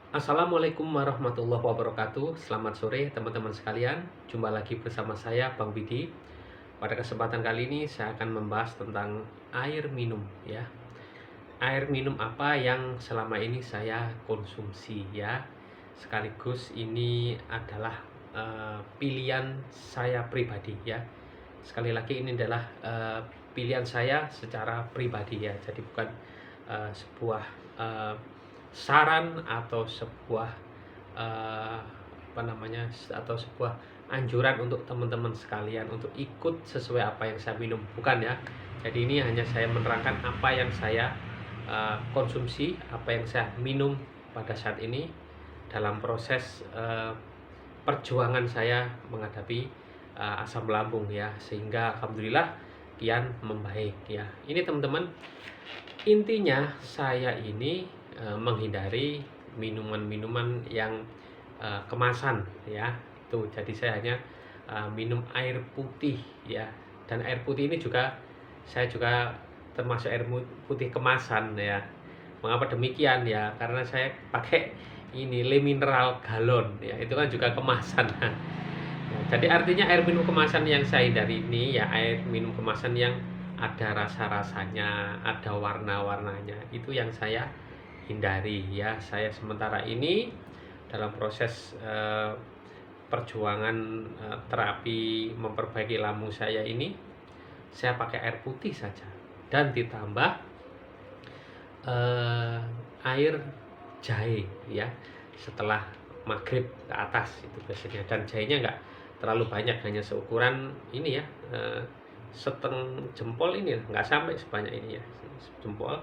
Assalamualaikum warahmatullahi wabarakatuh. Selamat sore teman-teman sekalian. Jumpa lagi bersama saya Bang Bidi. Pada kesempatan kali ini saya akan membahas tentang air minum ya. Air minum apa yang selama ini saya konsumsi ya. Sekaligus ini adalah pilihan saya pribadi ya. Sekali lagi ini adalah pilihan saya secara pribadi ya. Jadi bukan sebuah eh, saran atau sebuah eh, apa namanya atau sebuah anjuran untuk teman-teman sekalian untuk ikut sesuai apa yang saya minum, bukan ya. Jadi ini hanya saya menerangkan apa yang saya konsumsi, apa yang saya minum pada saat ini dalam proses perjuangan saya menghadapi asam lambung ya, sehingga alhamdulillah kian membaik ya. Ini teman-teman, intinya saya ini menghindari minuman-minuman yang kemasan ya. Itu jadi saya hanya minum air putih ya. Dan air putih ini juga saya juga termasuk air putih kemasan ya. Mengapa demikian ya? Karena saya pakai ini le mineral galon ya. Itu kan juga kemasan. Jadi artinya air minum kemasan yang saya hindari ini ya air minum kemasan yang ada rasa-rasanya, ada warna-warnanya. Itu yang saya hindari ya. Saya sementara ini dalam proses perjuangan terapi memperbaiki lambung saya ini, saya pakai air putih saja dan ditambah air jahe ya setelah maghrib ke atas itu biasanya. Dan jahenya nggak terlalu banyak, hanya seukuran ini ya, setengah jempol ini, nggak sampai sebanyak ini ya, jempol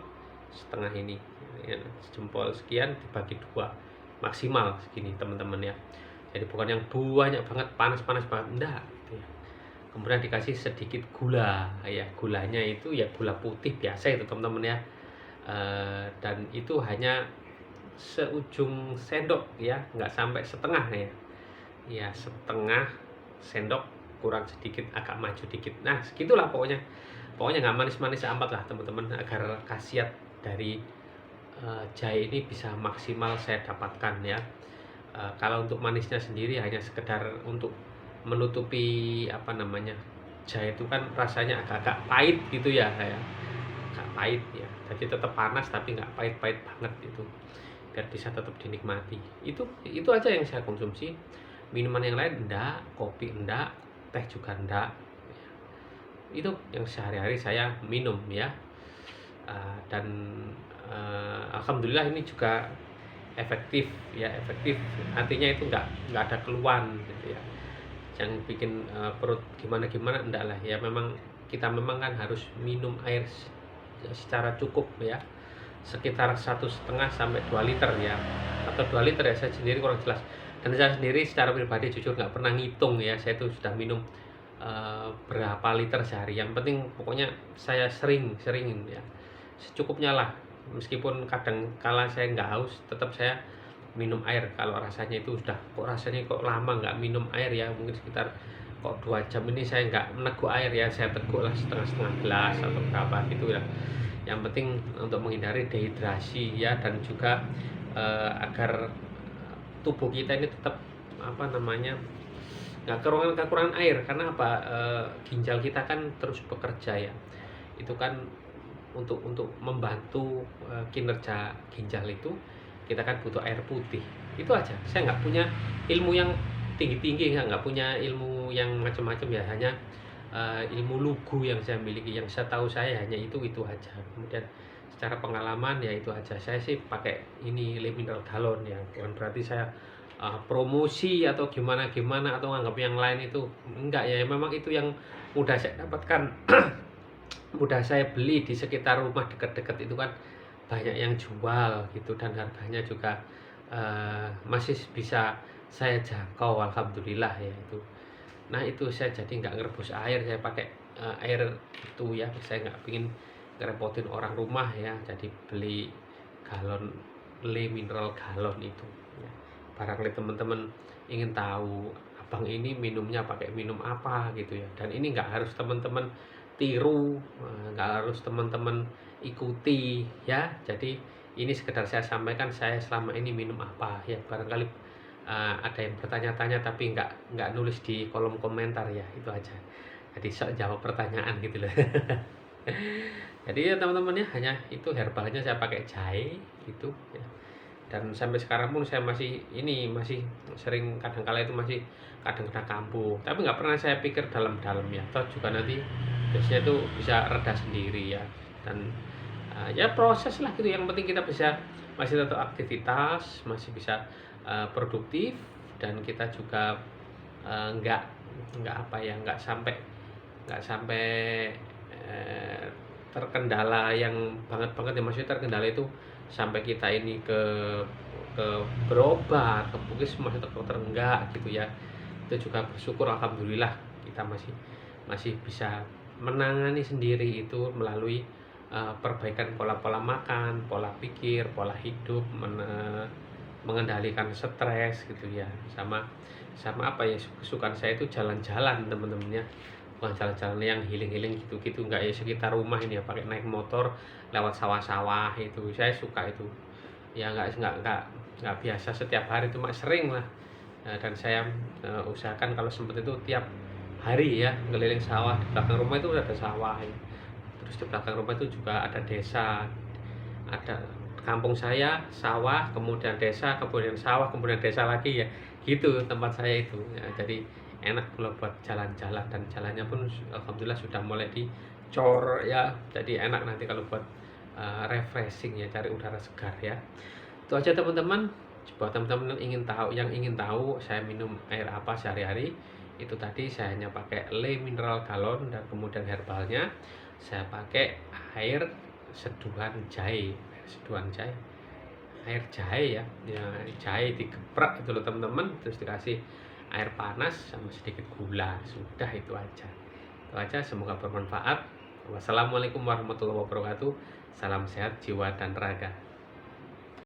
setengah ini ya, jempol sekian dibagi dua, maksimal segini teman-teman ya. Jadi bukan yang banyak banget, panas-panas banget, enggak gitu ya. Kemudian dikasih sedikit gula ya, gulanya itu ya gula putih biasa itu teman-teman ya. Dan itu hanya seujung sendok ya, nggak sampai setengah ya, ya setengah sendok kurang sedikit, agak maju dikit. Nah segitulah pokoknya, nggak manis-manis amat lah teman-teman, agar khasiat dari jahe ini bisa maksimal saya dapatkan ya. Kalau untuk manisnya sendiri hanya sekedar untuk menutupi apa namanya, jahe itu kan rasanya agak-agak pahit gitu ya, kayak agak pahit ya. Jadi tetap panas tapi nggak pahit-pahit banget itu, biar bisa tetap dinikmati. Itu aja yang saya konsumsi. Minuman yang lain enggak, kopi enggak, teh juga enggak. Itu yang sehari-hari saya minum ya. Dan alhamdulillah ini juga efektif ya, efektif artinya itu nggak ada keluhan gitu ya, yang bikin perut gimana-gimana enggak lah ya. Memang kita memang kan harus minum air secara cukup ya, sekitar 1,5 sampai 2 liter ya, atau 2 liter ya, saya sendiri kurang jelas. Dan saya sendiri secara pribadi jujur nggak pernah ngitung ya, saya itu sudah minum berapa liter sehari. Yang penting pokoknya saya sering ya, secukupnya lah. Meskipun kadang kala saya nggak haus, tetap saya minum air. Kalau rasanya itu sudah kok rasanya kok lama nggak minum air ya, mungkin sekitar kok 2 jam ini saya nggak meneguk air ya, saya teguk lah setengah gelas atau berapa gitu ya. Yang penting untuk menghindari dehidrasi ya, dan juga agar tubuh kita ini tetap apa namanya, nggak kekurangan air. Karena apa, ginjal kita kan terus bekerja ya, itu kan untuk membantu kinerja ginjal itu, kita kan butuh air putih. Itu aja, saya nggak punya ilmu yang tinggi-tinggi, nggak punya ilmu yang macam-macam ya, hanya ilmu lugu yang saya miliki. Yang saya tahu saya hanya itu aja. Kemudian secara pengalaman ya itu aja. Saya sih pakai ini le mineral galon ya, bukan berarti saya promosi atau gimana-gimana atau anggap yang lain itu enggak ya. Memang itu yang mudah saya dapatkan, mudah saya beli di sekitar rumah dekat-dekat itu kan banyak yang jual gitu, dan harganya juga masih bisa saya jangkau alhamdulillah ya itu. Nah itu saya jadi nggak ngerebus air, saya pakai air itu ya. Saya nggak pingin ngerepotin orang rumah ya, jadi beli galon le mineral galon itu ya. Barangkali teman-teman ingin tahu abang ini minumnya pakai minum apa gitu ya, dan ini nggak harus teman-teman tiru, nggak harus teman-teman ikuti ya. Jadi ini sekedar saya sampaikan saya selama ini minum apa ya, barangkali ada yang bertanya-tanya tapi nggak nulis di kolom komentar ya, itu aja. Jadi sok jawab pertanyaan gitu loh. Jadi ya teman-teman ya, hanya itu herbalnya saya pakai jahe gitu ya. Dan sampai sekarang pun saya masih sering kadang-kala itu masih kadang kena kambuh. Tapi nggak pernah saya pikir dalam-dalam ya. Toh juga nanti biasanya itu bisa reda sendiri ya. Dan ya proses lah gitu. Yang penting kita masih tetap aktivitas, masih bisa produktif, dan kita juga nggak apa ya, nggak sampai eh, terkendala yang banget-banget ya, maksudnya terkendala itu sampai kita ini ke berobat ke puskesmas atau dokter, enggak gitu ya. Itu juga bersyukur alhamdulillah kita masih bisa menangani sendiri itu melalui perbaikan pola-pola makan, pola pikir, pola hidup, mengendalikan stres gitu ya. Sama apa ya, kesukaan saya itu jalan-jalan teman-teman ya, bukan jalan-jalan yang healing-healing gitu-gitu, enggak ya, sekitar rumah ini ya, pakai naik motor lewat sawah-sawah, itu saya suka itu ya. Nggak biasa setiap hari, cuma sering lah. Dan saya usahakan kalau sempat itu tiap hari ya keliling sawah. Di belakang rumah itu udah ada sawah ya. Terus di belakang rumah itu juga ada desa, ada kampung saya, sawah, kemudian desa, kemudian sawah, kemudian desa lagi ya, gitu tempat saya itu ya. Jadi enak pula buat jalan-jalan, dan jalannya pun alhamdulillah sudah mulai dicor ya, jadi enak nanti kalau buat refreshing ya, cari udara segar ya. Itu aja teman-teman. Buat teman-teman yang ingin tahu saya minum air apa sehari-hari, itu tadi saya hanya pakai Le mineral galon, dan kemudian herbalnya saya pakai air seduhan jahe, air jahe ya, jahe digeprak itu loh teman-teman, terus dikasih air panas sama sedikit gula, sudah itu aja. Semoga bermanfaat. Wassalamualaikum warahmatullahi wabarakatuh. Salam sehat jiwa dan raga.